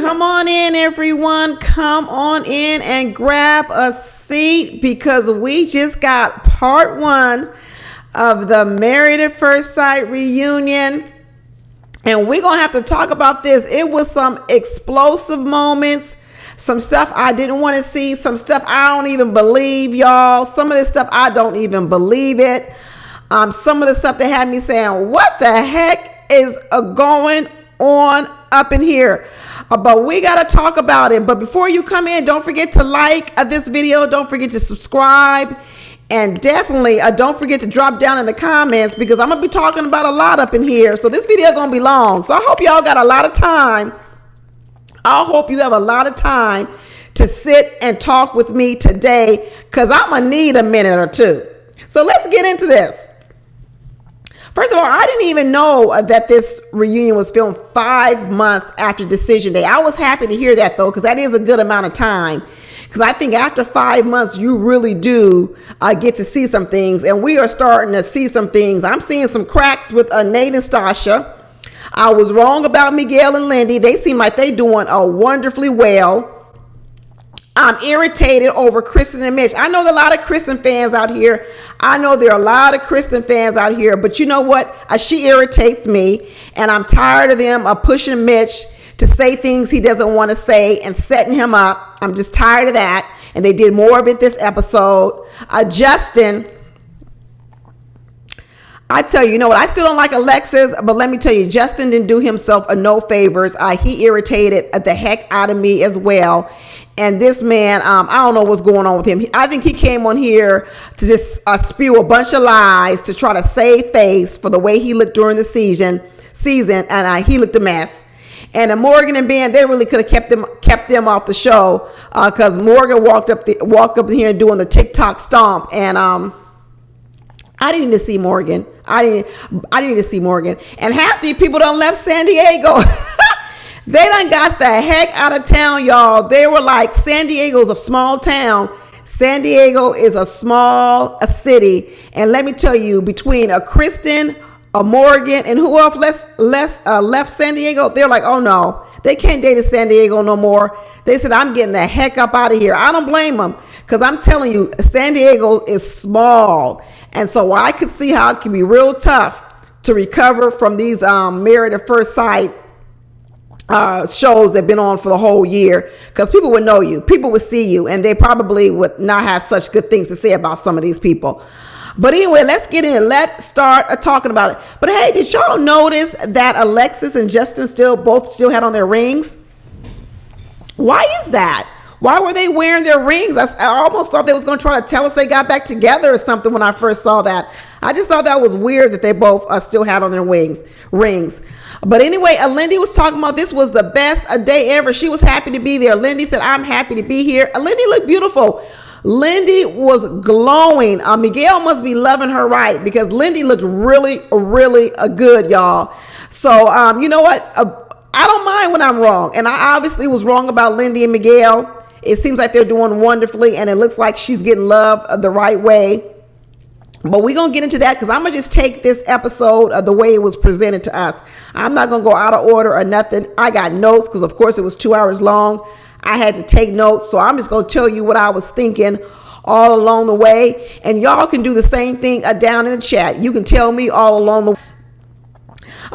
Come on in, everyone. Come on in and grab a seat because we just got part one of the Married at First Sight reunion. And we're going to have to talk about this. It was some explosive moments, some stuff I didn't want to see, some stuff I don't even believe, y'all. Some of this stuff, I don't even believe it. Some of the stuff that had me saying, what the heck is going on up in here? But we got to talk about it. But before you come in, don't forget to like this video. Don't forget to subscribe. And definitely don't forget to drop down in the comments because I'm going to be talking about a lot up in here. So this video is going to be long. So I hope y'all got a lot of time. I hope you have a lot of time to sit and talk with me today because I'm going to need a minute or two. So let's get into this. First of all, I didn't even know that this reunion was filmed 5 months after decision day. I was happy to hear that, though, because that is a good amount of time. Because I think after 5 months, you really do get to see some things. And we are starting to see some things. I'm seeing some cracks with Nate and Stasha. I was wrong about Miguel and Lindy. They seem like they're doing wonderfully well. I'm irritated over Christian and Mitch. I know there are a lot of Christian fans out here. But you know what? She irritates me. And I'm tired of them pushing Mitch to say things he doesn't want to say and setting him up. I'm just tired of that. And they did more of it this episode. Justin, I tell you, you know what? I still don't like Alexis, but let me tell you, Justin didn't do himself no favors. He irritated the heck out of me as well. And this man, I don't know what's going on with him. I think he came on here to just spew a bunch of lies to try to save face for the way he looked during the season, and he looked a mess. And Morgan and Ben, they really could have kept them off the show because Morgan walked up here and doing the TikTok stomp, and I didn't need to see Morgan. I didn't need to see Morgan. And half the people done left San Diego. They done got the heck out of town, y'all. They were like, San Diego's a small town. San Diego is a small city. And let me tell you, between a Kristen, a Morgan, and who else left San Diego, they're like, oh no, they can't date in San Diego no more. They said, I'm getting the heck up out of here. I don't blame them because I'm telling you, San Diego is small. And so I could see how it can be real tough to recover from these Married at First Sight shows that have been on for the whole year, because people would know you, people would see you, and they probably would not have such good things to say about some of these people. But anyway, let's get in. Let's start talking about it. But hey, did y'all notice that Alexis and Justin both had on their rings? Why is that? Why were they wearing their rings? I almost thought they was going to try to tell us they got back together or something when I first saw that. I just thought that was weird that they both still had on their rings. But anyway, Lindy was talking about this was the best day ever. She was happy to be there. Lindy said, I'm happy to be here. Lindy looked beautiful. Lindy was glowing. Miguel must be loving her right because Lindy looked really, really good, y'all. So, you know what? I don't mind when I'm wrong. And I obviously was wrong about Lindy and Miguel. It seems like they're doing wonderfully, and it looks like she's getting love the right way. But we're going to get into that because I'm going to just take this episode the way it was presented to us. I'm not going to go out of order or nothing. I got notes because, of course, it was 2 hours long. I had to take notes. So I'm just going to tell you what I was thinking all along the way. And y'all can do the same thing down in the chat. You can tell me all along the way.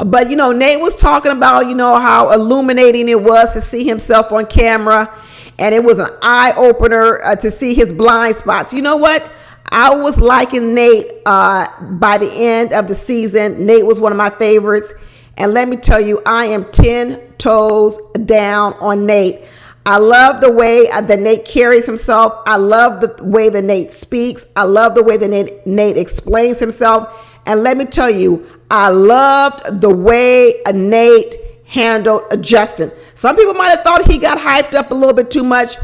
But, you know, Nate was talking about, you know, how illuminating it was to see himself on camera. And it was an eye opener to see his blind spots. You know what? I was liking Nate by the end of the season. Nate was one of my favorites. And let me tell you, I am 10 toes down on Nate. I love the way that Nate carries himself. I love the way that Nate speaks. I love the way that Nate explains himself. And let me tell you, I loved the way Nate handled Justin. Some people might have thought he got hyped up a little bit too much,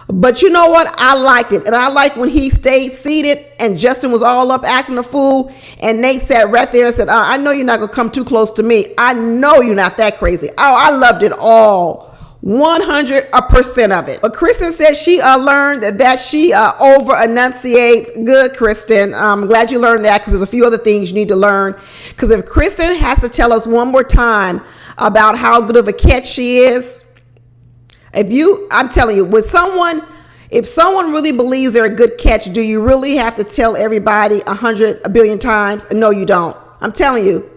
but you know what? I liked it. And I like when he stayed seated and Justin was all up acting a fool. And Nate sat right there and said, I know you're not going to come too close to me. I know you're not that crazy. Oh, I loved it all. 100% of it. But Kristen said she learned that she over enunciates. Good, Kristen. I'm glad you learned that, because there's a few other things you need to learn. Because if Kristen has to tell us one more time about how good of a catch she is, I'm telling you, if someone really believes they're a good catch, do you really have to tell everybody 100 billion times? No, you don't. I'm telling you.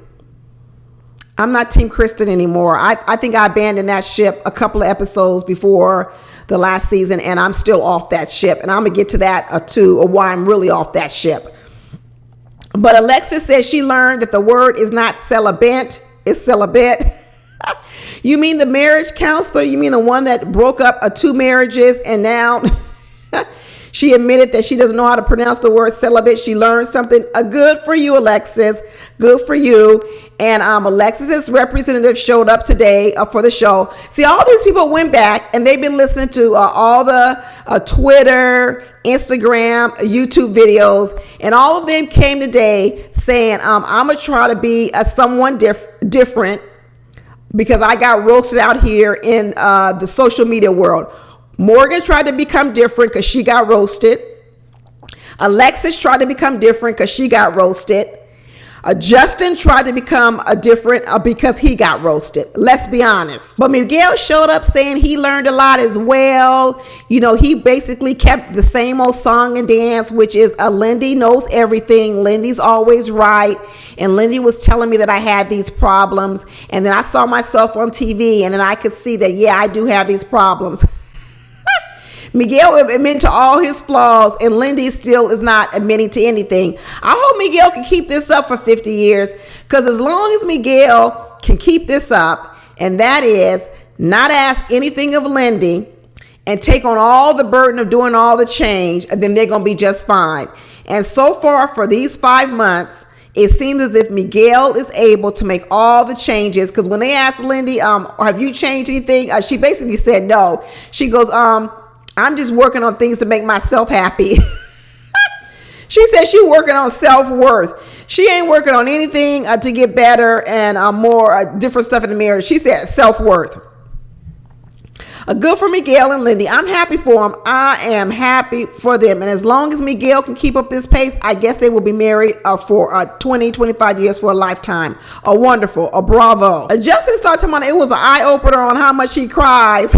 I'm not Team Kristen anymore. I think I abandoned that ship a couple of episodes before the last season, and I'm still off that ship. And I'm going to get to that too, or why I'm really off that ship. But Alexis says she learned that the word is not celibate, it's celibate. You mean the marriage counselor? You mean the one that broke up 2 marriages and now she admitted that she doesn't know how to pronounce the word celibate? She learned something. Good for you, Alexis. Good for you. And Alexis's representative showed up today for the show. See, all these people went back and they've been listening to all the Twitter, Instagram, YouTube videos, and all of them came today saying, I'm going to try to be someone different, because I got roasted out here in the social media world. Morgan tried to become different because she got roasted. Alexis tried to become different because she got roasted. Justin tried to become different because he got roasted. Let's be honest. But Miguel showed up saying he learned a lot as well. You know, he basically kept the same old song and dance, which is Lindy knows everything. Lindy's always right. And Lindy was telling me that I had these problems. And then I saw myself on TV and then I could see that, yeah, I do have these problems. Miguel admitted to all his flaws, and Lindy still is not admitting to anything. I hope Miguel can keep this up for 50 years, because as long as Miguel can keep this up, and that is not ask anything of Lindy and take on all the burden of doing all the change, then they're going to be just fine. And so far for these 5 months, it seems as if Miguel is able to make all the changes, because when they asked Lindy, have you changed anything? She basically said no. She goes, I'm just working on things to make myself happy. She said she's working on self-worth. She ain't working on anything to get better and more different stuff in the marriage. She said self-worth. Good for Miguel and Lindy. I'm happy for them. I am happy for them. And as long as Miguel can keep up this pace, I guess they will be married for 20, 25 years, for a lifetime. Wonderful. Bravo. Justin started talking about it was an eye-opener on how much he cries.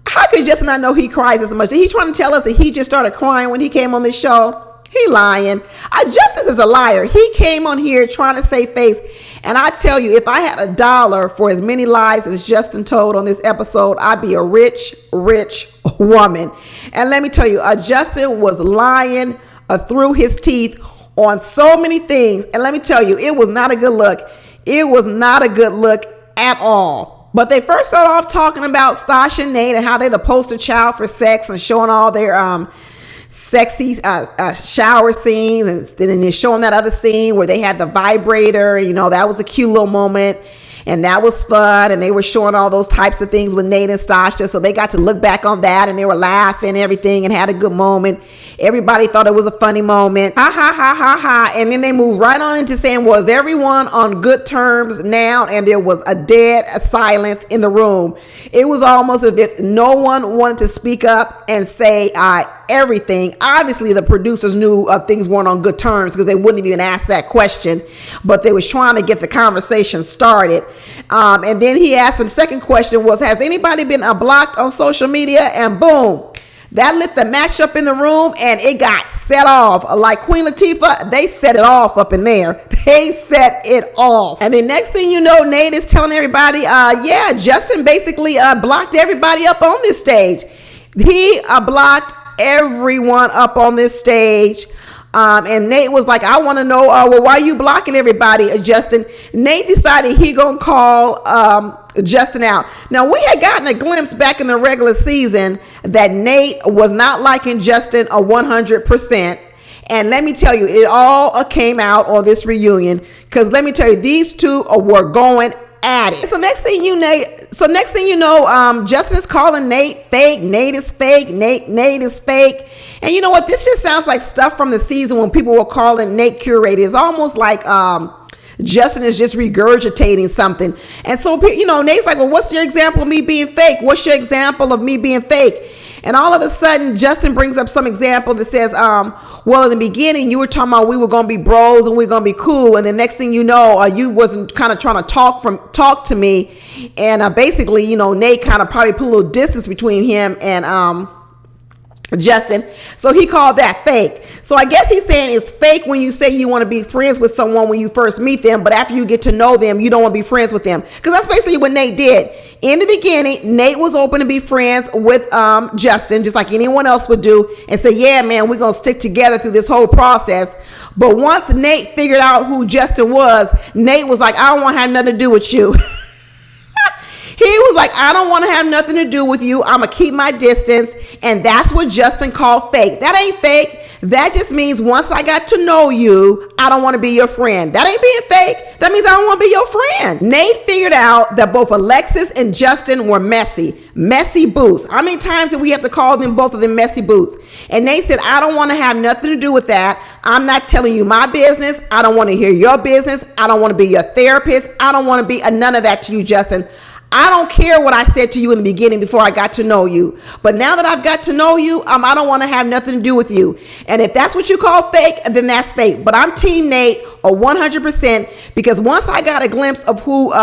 How could Justin not know he cries as much? Is he trying to tell us that he just started crying when he came on this show? He lying. Justin is a liar. He came on here trying to save face. And I tell you, if I had $1 for as many lies as Justin told on this episode, I'd be a rich, rich woman. And let me tell you, Justin was lying through his teeth on so many things. And let me tell you, it was not a good look. It was not a good look at all. But they first started off talking about Stasha and Nate and how they're the poster child for sex, and showing all their sexy shower scenes, and then they're showing that other scene where they had the vibrator. You know, that was a cute little moment, and that was fun. And they were showing all those types of things with Nate and Stasha, so they got to look back on that, and they were laughing and everything and had a good moment. Everybody thought it was a funny moment. Ha ha ha ha ha. And then they moved right on into saying, was everyone on good terms now? And there was a dead silence in the room. It was almost as if no one wanted to speak up and say everything. Obviously, the producers knew things weren't on good terms, because they wouldn't even ask that question, but they was trying to get the conversation started. And then he asked him, second question was, has anybody been blocked on social media? And boom, that lit the match up in the room, and it got set off. Like Queen Latifah, they set it off up in there. They set it off. And the next thing you know, Nate is telling everybody, yeah, Justin basically blocked everybody up on this stage. He blocked everyone up on this stage. And Nate was like, I want to know, well, why are you blocking everybody, Justin? Nate decided he gonna call Justin out. Now, we had gotten a glimpse back in the regular season that Nate was not liking Justin 100%. And let me tell you, it all came out on this reunion, because let me tell you, these two were going at it. So next thing you know, Justin is calling Nate fake. Nate is fake. Nate is fake. And you know what? This just sounds like stuff from the season when people were calling Nate curated. It's almost like Justin is just regurgitating something. And so, you know, Nate's like, well, what's your example of me being fake? What's your example of me being fake? And all of a sudden, Justin brings up some example that says, well, in the beginning, you were talking about we were going to be bros and we are going to be cool. And the next thing you know, you wasn't kind of trying to talk to me. And basically, you know, Nate kind of probably put a little distance between him and Justin. So he called that fake. So I guess he's saying it's fake when you say you want to be friends with someone when you first meet them, but after you get to know them, you don't want to be friends with them. Because that's basically what Nate did. In the beginning, Nate was open to be friends with Justin, just like anyone else would do, and say, yeah, man, we're going to stick together through this whole process. But once Nate figured out who Justin was, Nate was like, I don't want to have nothing to do with you. He was like, I don't want to have nothing to do with you. I'm going to keep my distance. And that's what Justin called fake. That ain't fake. That just means once I got to know you, I don't want to be your friend. That ain't being fake. That means I don't want to be your friend. Nate figured out that both Alexis and Justin were messy boots. How many times did we have to call them, both of them, messy boots? And Nate said, I don't want to have nothing to do with that. I'm not telling you my business. I don't want to hear your business. I don't want to be your therapist. I don't want to be none of that to you, Justin. I don't care what I said to you in the beginning before I got to know you. But now that I've got to know you, I don't want to have nothing to do with you. And if that's what you call fake, then that's fake. But I'm Team Nate 100% because once I got a glimpse of who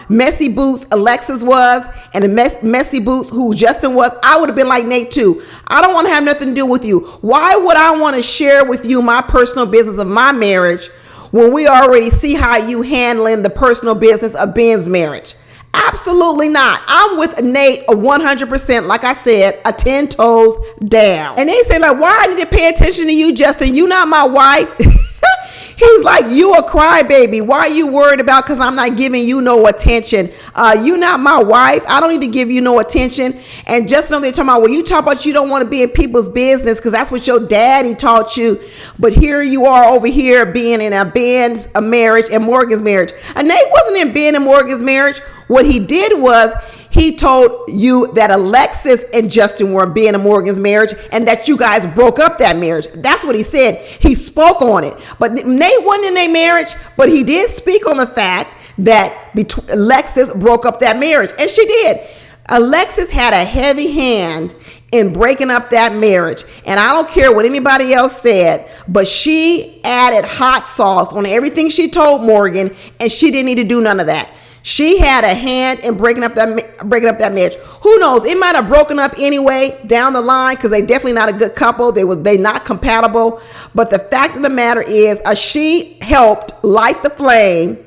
Messy Boots Alexis was and the Messy Boots who Justin was, I would have been like Nate too. I don't want to have nothing to do with you. Why would I want to share with you my personal business of my marriage when we already see how you handling the personal business of Ben's marriage? Absolutely not. I'm with Nate 100%. Like I said, 10 toes down. And they say like, why I need to pay attention to you, Justin? You not my wife. He's like, you a crybaby. Why are you worried about? Because I'm not giving you no attention. You not my wife. I don't need to give you no attention. And just know they're talking about, well, you talk about you don't want to be in people's business because that's what your daddy taught you. But here you are over here being in Ben's marriage and Morgan's marriage. And Nate wasn't in Ben and Morgan's marriage. What he did was he told you that Alexis and Justin were being in Morgan's marriage and that you guys broke up that marriage. That's what he said. He spoke on it. But Nate wasn't in their marriage, but he did speak on the fact that Alexis broke up that marriage. And she did. Alexis had a heavy hand in breaking up that marriage. And I don't care what anybody else said, but she added hot sauce on everything she told Morgan, and she didn't need to do none of that. She had a hand in breaking up that marriage. Who knows? It might have broken up anyway down the line because they definitely not a good couple. They not compatible. But the fact of the matter is, she helped light the flame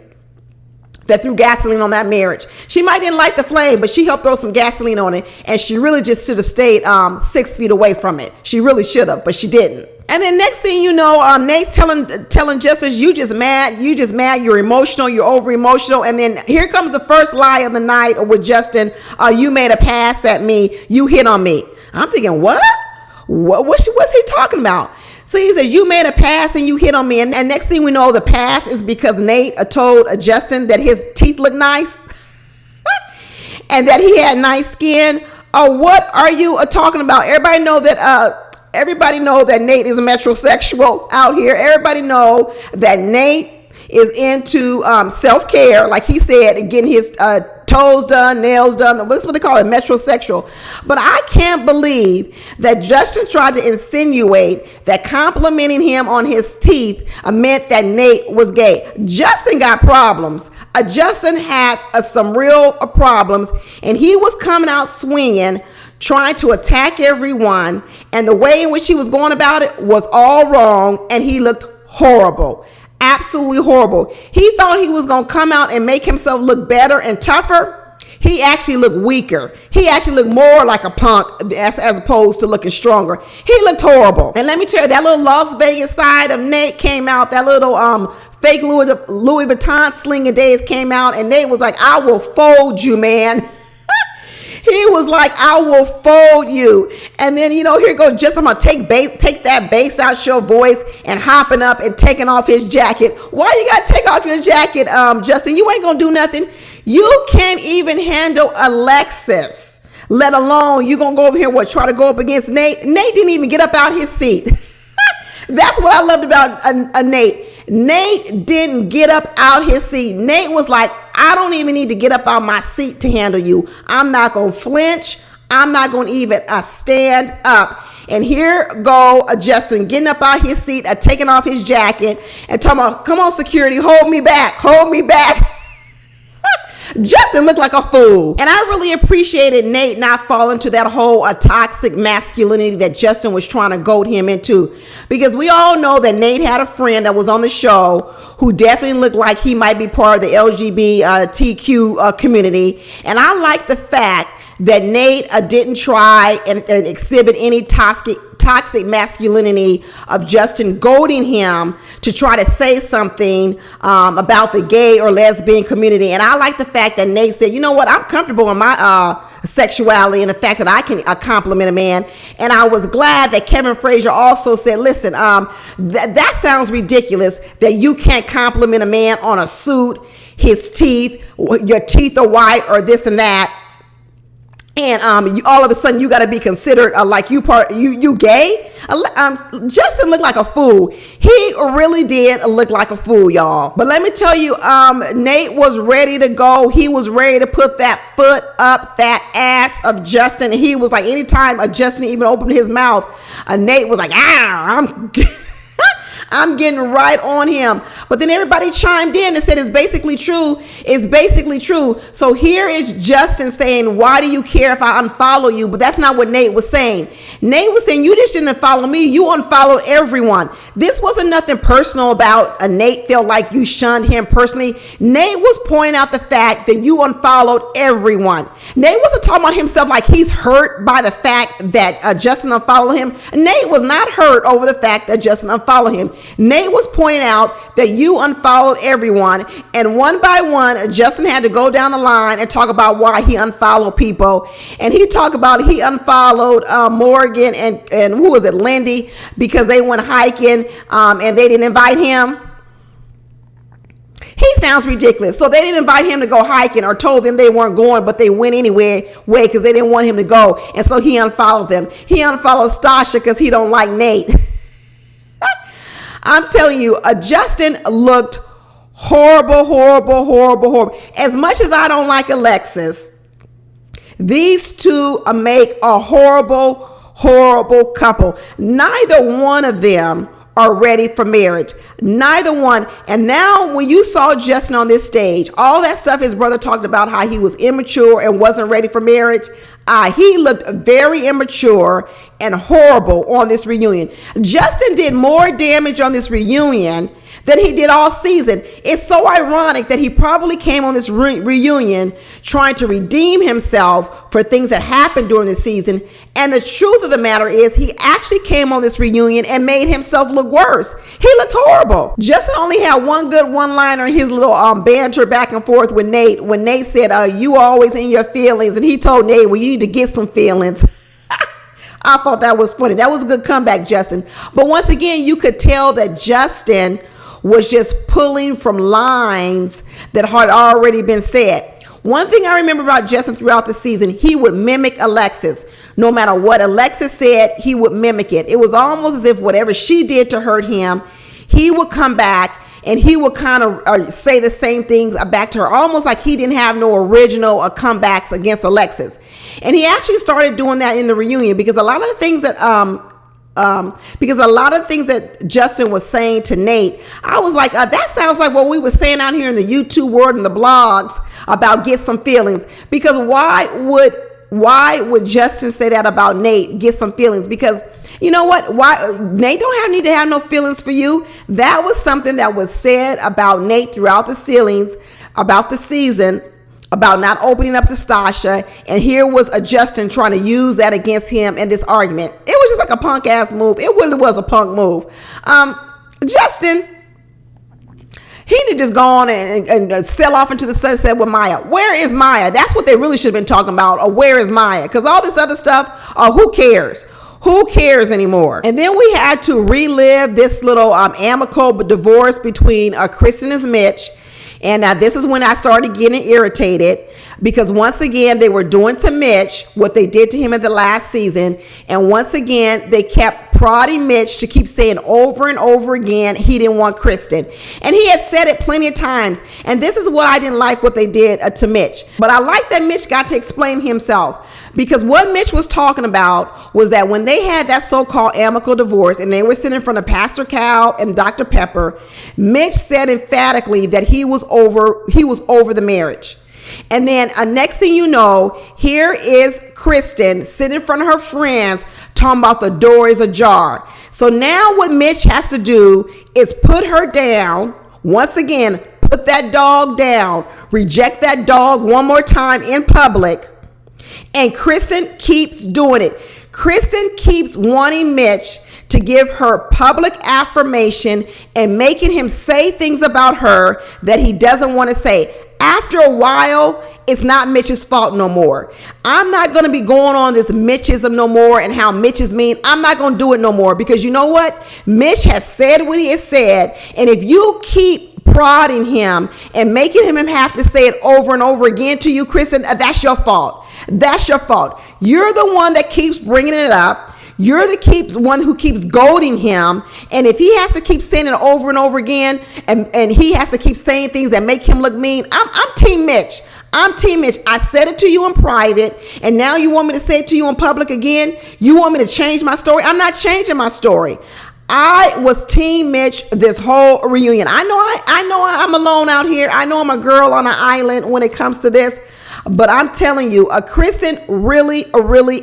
that threw gasoline on that marriage. She might didn't light the flame, but she helped throw some gasoline on it, and she really just should have stayed 6 feet away from it. She really should have, but she didn't. And then next thing you know, Nate's telling Justice, you just mad, you're emotional, you're over emotional. And then here comes the first lie of the night with Justin. You made a pass at me, you hit on me. I'm thinking, what? What's he talking about? So he said, you made a pass and you hit on me. And next thing we know, the pass is because Nate told Justin that his teeth look nice and that he had nice skin. What are you talking about? Everybody know that Nate is a metrosexual out here. Everybody know that Nate is into self-care. Like he said, getting his toes done, nails done. That's what they call it, metrosexual. But I can't believe that Justin tried to insinuate that complimenting him on his teeth meant that Nate was gay. Justin got problems. Justin has some real problems, and he was coming out swinging, trying to attack everyone, and the way in which he was going about it was all wrong, and he looked horrible. Absolutely horrible. He thought he was going to come out and make himself look better and tougher. He actually looked weaker. He actually looked more like a punk as opposed to looking stronger. He looked horrible. And let me tell you, that little Las Vegas side of Nate came out. That little fake Louis Vuitton slinging days came out, and Nate was like, I will fold you, man. He was like, I will fold you. And then, here goes just, I'm going to take that bass out your voice and hopping up and taking off his jacket. Why you got to take off your jacket, Justin? You ain't going to do nothing. You can't even handle Alexis, let alone you going to go over here, try to go up against Nate. Nate didn't even get up out his seat. That's what I loved about Nate. Nate didn't get up out his seat. Nate was like, I don't even need to get up out my seat to handle you. I'm not going to flinch. I'm not going to even stand up. And here go Justin getting up out his seat, taking off his jacket and talking about, come on, security, hold me back, hold me back. Justin looked like a fool. And I really appreciated Nate not falling to that whole toxic masculinity that Justin was trying to goad him into. Because we all know that Nate had a friend that was on the show who definitely looked like he might be part of the LGBTQ community. And I like the fact that Nate didn't try and exhibit any toxic masculinity of Justin goading him to try to say something about the gay or lesbian community. And I like the fact that Nate said, you know what, I'm comfortable in my sexuality and the fact that I can compliment a man. And I was glad that Kevin Frazier also said, listen, that sounds ridiculous that you can't compliment a man on a suit, his teeth, your teeth are white or this and that. And all of a sudden you got to be considered like you gay. Justin looked like a fool. He really did look like a fool, y'all. But let me tell you, Nate was ready to go. He was ready to put that foot up that ass of Justin. And he was like, anytime Justin even opened his mouth, Nate was like, I'm getting right on him. But then everybody chimed in and said it's basically true. It's basically true. So here is Justin saying, why do you care if I unfollow you? But that's not what Nate was saying. Nate was saying, you just didn't follow me. You unfollowed everyone. This wasn't nothing personal about Nate felt like you shunned him personally. Nate was pointing out the fact that you unfollowed everyone. Nate wasn't talking about himself like he's hurt by the fact that Justin unfollowed him. Nate was not hurt over the fact that Justin unfollowed him. Nate was pointing out that you unfollowed everyone, and one by one, Justin had to go down the line and talk about why he unfollowed people. And he talked about he unfollowed Morgan and who was it, Lindy, because they went hiking and they didn't invite him. He sounds ridiculous. So they didn't invite him to go hiking or told them they weren't going, but they went anyway because they didn't want him to go. And so he unfollowed them. He unfollowed Stasha because he don't like Nate. I'm telling you, Justin looked horrible. As much as I don't like Alexis, these two make a horrible couple. Neither one of them are ready for marriage. Neither one. And now when you saw Justin on this stage, all that stuff his brother talked about, how he was immature and wasn't ready for marriage. He looked very immature and horrible on this reunion. Justin did more damage on this reunion than he did all season. It's so ironic that he probably came on this reunion trying to redeem himself for things that happened during the season. And the truth of the matter is he actually came on this reunion and made himself look worse. He looked horrible. Justin only had one good one-liner in his little banter back and forth with Nate. When Nate said, you always in your feelings. And he told Nate, well, you need to get some feelings. I thought that was funny. That was a good comeback, Justin. But once again, you could tell that Justin was just pulling from lines that had already been said. One thing I remember about Justin throughout the season, he would mimic Alexis. No matter what Alexis said, he would mimic it. It was almost as if whatever she did to hurt him, he would come back and he would kind of say the same things back to her, almost like he didn't have no original comebacks against Alexis. And he actually started doing that in the reunion because a lot of the things that Justin was saying to Nate, I was like, that sounds like what we were saying out here in the YouTube world and the blogs about get some feelings. Because why would Justin say that about Nate, get some feelings? Because you know what? Why Nate don't need to have no feelings for you. That was something that was said about Nate throughout the season, about not opening up to Stasha, and here was Justin trying to use that against him in this argument. It was just like a punk ass move. It really was a punk move. Justin, He need to just go on and sell off into the sunset with Maya. Where is Maya? That's what they really should have been talking about. Or where is Maya? Because all this other stuff, who cares? Who cares anymore? And then we had to relive this little amicable divorce between Kristen and Mitch. And this is when I started getting irritated, because once again, they were doing to Mitch what they did to him in the last season. And once again, they kept prodding Mitch to keep saying over and over again he didn't want Kristen. And he had said it plenty of times. And this is what I didn't like what they did to Mitch. But I like that Mitch got to explain himself. Because what Mitch was talking about was that when they had that so-called amicable divorce and they were sitting in front of Pastor Cal and Dr. Pepper, Mitch said emphatically that he was over the marriage. And then next thing you know, here is Kristen sitting in front of her friends talking about the door is ajar. So now what Mitch has to do is put her down. Once again, put that dog down. Reject that dog one more time in public. And Kristen keeps doing it. Kristen keeps wanting Mitch to give her public affirmation and making him say things about her that he doesn't want to say. After a while, it's not Mitch's fault no more. I'm not going to be going on this Mitchism no more and how Mitch is mean. I'm not going to do it no more, because you know what? Mitch has said what he has said. And if you keep prodding him and making him have to say it over and over again to you, Kristen, that's your fault. That's your fault. You're the one that keeps bringing it up. You're the one who keeps goading him. And if he has to keep saying it over and over again, and he has to keep saying things that make him look mean, I'm Team Mitch. I'm Team Mitch. I said it to you in private, and now you want me to say it to you in public again? You want me to change my story? I'm not changing my story. I was Team Mitch this whole reunion. I know I'm alone out here. I know I'm a girl on an island when it comes to this. But I'm telling you, Kristen really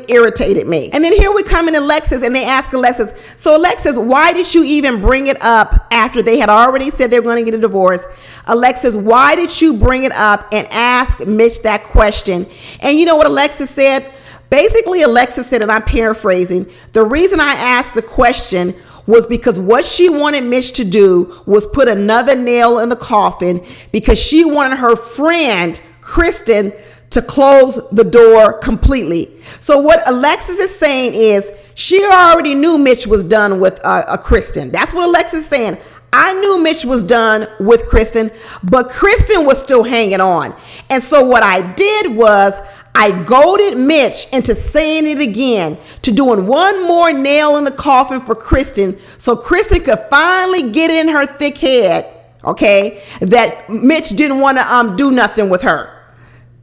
irritated me. And then here we come in Alexis, and they ask Alexis, so Alexis, why did you even bring it up after they had already said they were going to get a divorce? Alexis, why did you bring it up and ask Mitch that question? And you know what Alexis said? Basically, Alexis said, and I'm paraphrasing, the reason I asked the question was because what she wanted Mitch to do was put another nail in the coffin, because she wanted her friend, Kristen, to close the door completely. So what Alexis is saying is she already knew Mitch was done with Kristen. That's what Alexis is saying. I knew Mitch was done with Kristen, but Kristen was still hanging on. And so what I did was I goaded Mitch into saying it again, to doing one more nail in the coffin for Kristen, so Kristen could finally get in her thick head, okay, that Mitch didn't want to do nothing with her.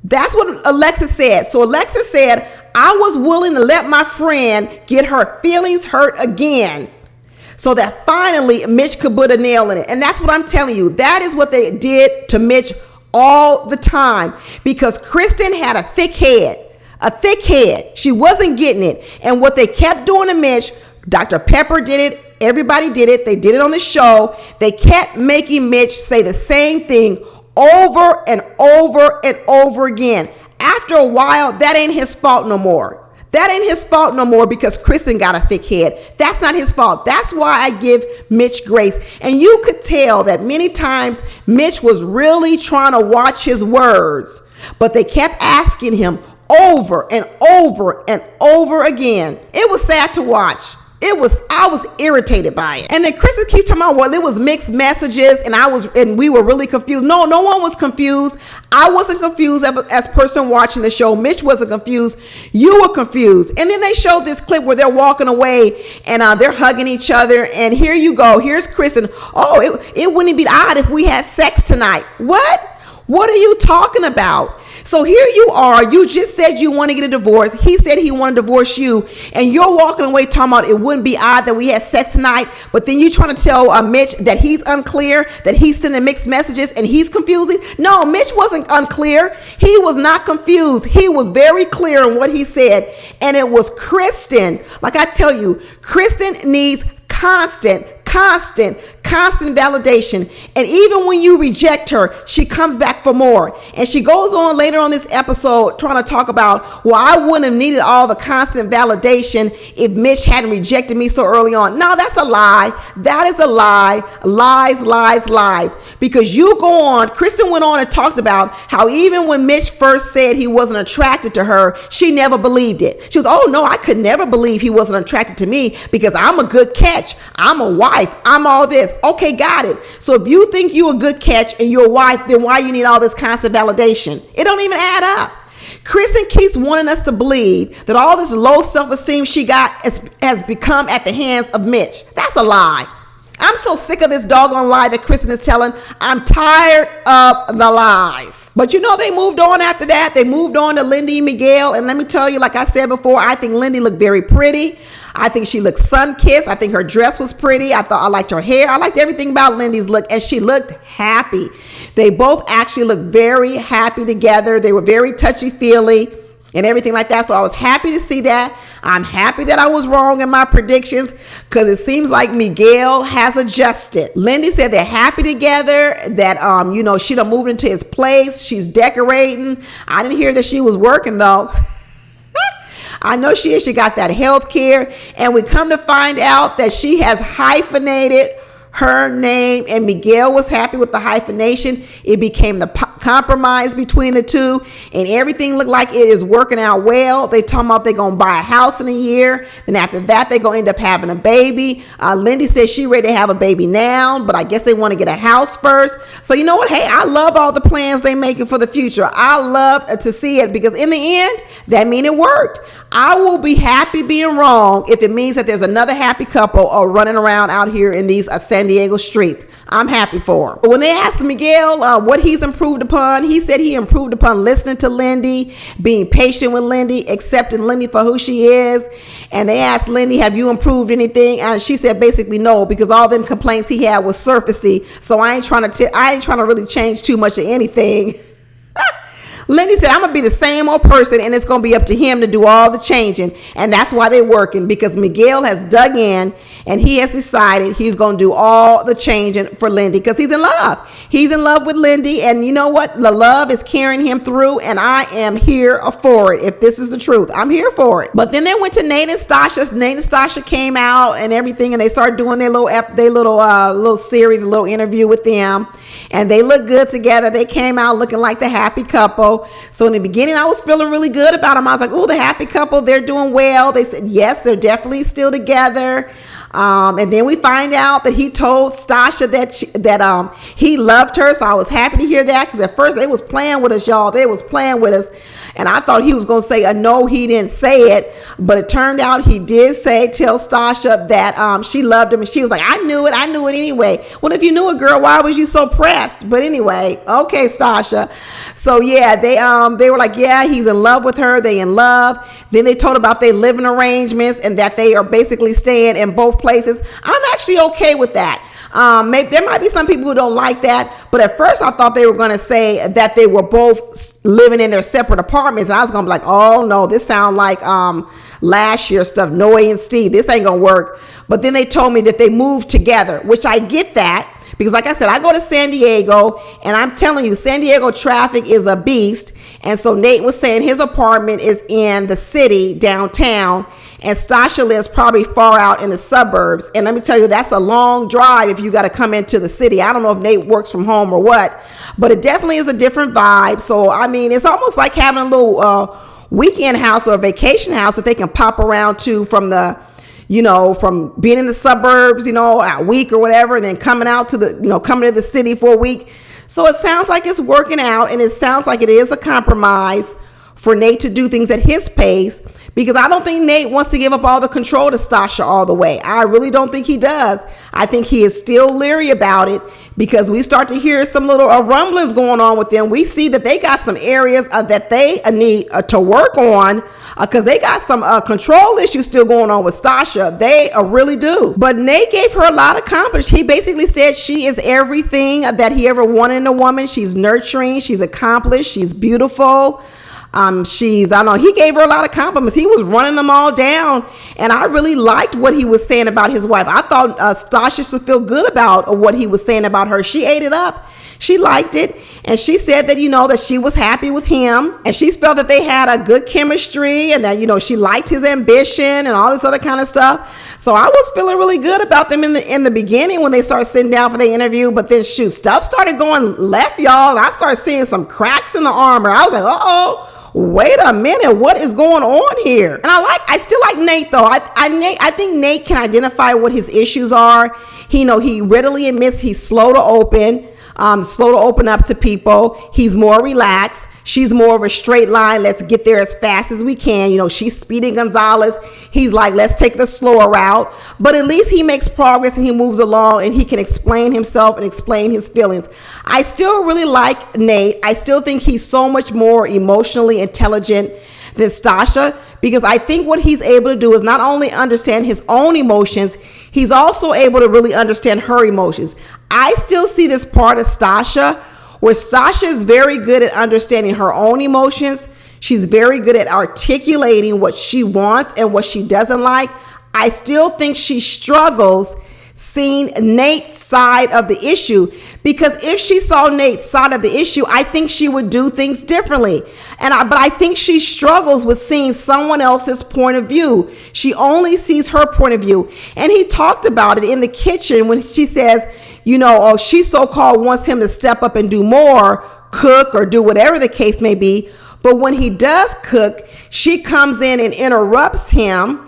That's what Alexis said. So Alexis said, I was willing to let my friend get her feelings hurt again, so that finally Mitch could put a nail in it. And that's what I'm telling you. That is what they did to Mitch all the time, because Kristen had a thick head. She wasn't getting it. And what they kept doing to Mitch, Dr. Pepper did it. Everybody did it. They did it on the show. They kept making Mitch say the same thing over and over and over again. After a while, that ain't his fault no more. That ain't his fault no more, because Kristen got a thick head. That's not his fault. That's why I give Mitch grace. And you could tell that many times Mitch was really trying to watch his words, but they kept asking him over and over and over again. It was sad to watch. I was irritated by it. And then Kristen keep talking about, well, it was mixed messages, and we were really confused. No one was confused. I wasn't confused as person watching the show. Mitch wasn't confused. You were confused. And then they showed this clip where they're walking away and they're hugging each other. And here you go. Here's Kristen. Oh, it wouldn't be odd if we had sex tonight. What? What are you talking about? So here you are. You just said you want to get a divorce. He said he wanted to divorce you. And you're walking away talking about it wouldn't be odd that we had sex tonight. But then you're trying to tell Mitch that he's unclear, that he's sending mixed messages and he's confusing. No, Mitch wasn't unclear. He was not confused. He was very clear in what he said. And it was Kristen. Like I tell you, Kristen needs constant constant validation. And even when you reject her, she comes back for more. And she goes on later on this episode trying to talk about, well, I wouldn't have needed all the constant validation if Mitch hadn't rejected me so early on. No, that's a lie. That is a lie. Lies, lies, lies. Because you go on, Kristen went on and talked about how even when Mitch first said he wasn't attracted to her, she never believed it. She was, oh no, I could never believe he wasn't attracted to me because I'm a good catch. I'm a wife. I'm all this. Okay, got it. So if you think you're a good catch and you're a wife, then why you need all this constant validation? It don't even add up. Kristen keeps wanting us to believe that all this low self-esteem she got has become at the hands of Mitch. That's a lie. I'm so sick of this doggone lie that Kristen is telling. I'm tired of the lies. But you know, they moved on after that. They moved on to Lindy and Miguel. And let me tell you, like I said before, I think Lindy looked very pretty. I think she looked sun-kissed. I think her dress was pretty. I liked her hair. I liked everything about Lindy's look, and she looked happy. They both actually looked very happy together. They were very touchy-feely and everything like that. So I was happy to see that. I'm happy that I was wrong in my predictions because it seems like Miguel has adjusted. Lindy said they're happy together, that, she done moved into his place. She's decorating. I didn't hear that she was working though. I know she is. She got that health care. And we come to find out that she has hyphenated her name, and Miguel was happy with the hyphenation. It became the compromise between the two, and everything looked like it is working out well. They talking about they're gonna buy a house in a year, then after that they're gonna end up having a baby. Lindy says she ready to have a baby now, but I guess they want to get a house first. So you know what? Hey, I love all the plans they making for the future. I love to see it because in the end, that mean it worked. I will be happy being wrong if it means that there's another happy couple running around out here in these San Diego streets. I'm happy for him. But when they asked Miguel what he's improved upon, he said he improved upon listening to Lindy, being patient with Lindy, accepting Lindy for who she is. And they asked Lindy, have you improved anything? And she said basically no, because all them complaints he had was surfacey. So I ain't trying to really change too much of anything. Lindy said, I'm going to be the same old person, and it's going to be up to him to do all the changing. And that's why they're working, because Miguel has dug in and he has decided he's going to do all the changing for Lindy because he's in love. He's in love with Lindy. And you know what? The love is carrying him through, and I am here for it. If this is the truth, I'm here for it. But then they went to Nate and Stasha. Nate and Stasha came out and everything, and they started doing their little series, a little interview with them. And they look good together. They came out looking like the happy couple. So in the beginning, I was feeling really good about them. I was like, oh, the happy couple, they're doing well. They said, yes, they're definitely still together. And then we find out that he told Stasha that he loved her. So I was happy to hear that, because at first they was playing with us, y'all. They was playing with us. And I thought he was going to say, no, he didn't say it. But it turned out he did tell Stasha that she loved him. And she was like, I knew it anyway. Well, if you knew it, girl, why was you so pressed? But anyway, okay, Stasha. So yeah, they were like, yeah, he's in love with her. They in love. Then they told about their living arrangements and that they are basically staying in both places. I'm actually okay with that. There might be some people who don't like that, but at first I thought they were going to say that they were both living in their separate apartments, and I was going to be like, oh no, this sounds like last year stuff, Noe and Steve. This ain't going to work. But then they told me that they moved together, which I get that, because like I said, I go to San Diego, and I'm telling you, San Diego traffic is a beast. And so Nate was saying his apartment is in the city downtown, and Stasha lives probably far out in the suburbs. And let me tell you, that's a long drive if you got to come into the city. I don't know if Nate works from home or what, but it definitely is a different vibe. So, I mean, it's almost like having a little weekend house or a vacation house that they can pop around to from from being in the suburbs, a week or whatever, and then coming out to coming to the city for a week. So it sounds like it's working out, and it sounds like it is a compromise for Nate to do things at his pace, because I don't think Nate wants to give up all the control to Stasha all the way. I really don't think he does. I think he is still leery about it, because we start to hear some little rumblings going on with them. We see that they got some areas that they need to work on, because they got some control issues still going on with Stasha. They really do. But Nate gave her a lot of confidence. He basically said she is everything that he ever wanted in a woman. She's nurturing. She's accomplished. She's beautiful. I don't know, he gave her a lot of compliments. He was running them all down. And I really liked what he was saying about his wife. I thought Stasha should feel good about what he was saying about her. She ate it up. She liked it. And she said that, that she was happy with him. And she felt that they had a good chemistry and that, she liked his ambition and all this other kind of stuff. So I was feeling really good about them in the beginning when they started sitting down for the interview. But then, stuff started going left, y'all. And I started seeing some cracks in the armor. I was like, uh-oh. Wait a minute, what is going on here? And I still like Nate though. I think Nate can identify what his issues are. He readily admits he's slow to open up to people. He's more relaxed. She's more of a straight line. Let's get there as fast as we can. She's Speedy Gonzalez. He's like, let's take the slower route. But at least he makes progress and he moves along and he can explain himself and explain his feelings. I still really like Nate. I still think he's so much more emotionally intelligent than Stasha, because I think what he's able to do is not only understand his own emotions, he's also able to really understand her emotions. I still see this part of Stasha where Stasha is very good at understanding her own emotions. She's very good at articulating what she wants and what she doesn't like. I still think she struggles seeing Nate's side of the issue, because if she saw Nate's side of the issue, I think she would do things differently. But I think she struggles with seeing someone else's point of view. She only sees her point of view. And he talked about it in the kitchen when she says, she so-called wants him to step up and do more, cook or do whatever the case may be. But when he does cook, she comes in and interrupts him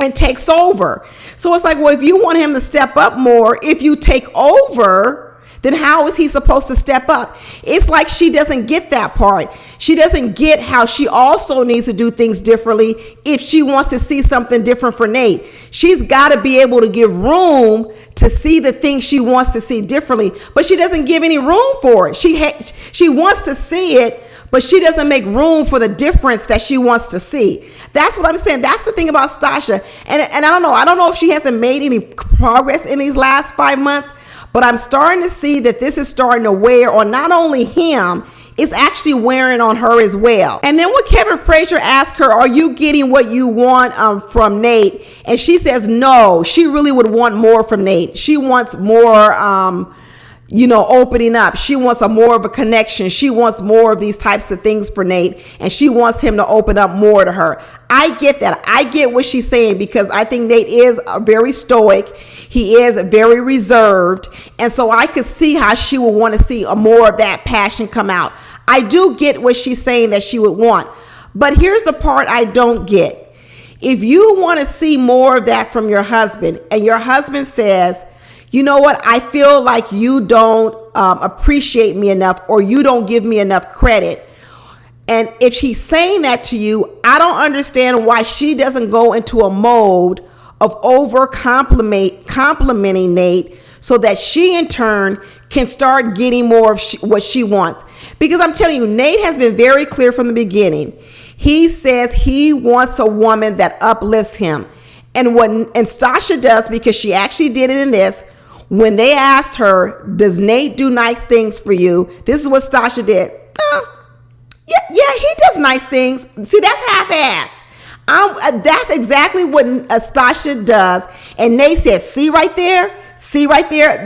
and takes over. So it's like, well, if you want him to step up more, if you take over, then how is he supposed to step up? It's like she doesn't get that part. She doesn't get how she also needs to do things differently if she wants to see something different for Nate. She's got to be able to give room to see the things she wants to see differently, but she doesn't give any room for it. She wants to see it, but she doesn't make room for the difference that she wants to see. That's what I'm saying. That's the thing about Stasha. And I don't know. I don't know if she hasn't made any progress in these last 5 months, but I'm starting to see that this is starting to wear on not only him, it's actually wearing on her as well. And then when Kevin Frazier asked her, are you getting what you want from Nate? And she says, no, she really would want more from Nate. She wants more, opening up. She wants more of a connection. She wants more of these types of things for Nate. And she wants him to open up more to her. I get that. I get what she's saying, because I think Nate is very stoic. He is very reserved. And so I could see how she would want to see more of that passion come out. I do get what she's saying that she would want. But here's the part I don't get. If you want to see more of that from your husband, and your husband says, you know what, I feel like you don't appreciate me enough, or you don't give me enough credit. And if she's saying that to you, I don't understand why she doesn't go into a mode of over complimenting Nate, so that she in turn can start getting more of what she wants. Because I'm telling you, Nate has been very clear from the beginning. He says he wants a woman that uplifts him. And Stasha does, because she actually did it in this. When they asked her, does Nate do nice things for you? This is what Stasha did. Yeah, he does nice things. See, that's half-assed. That's exactly what Stasha does. And Nate says, see right there,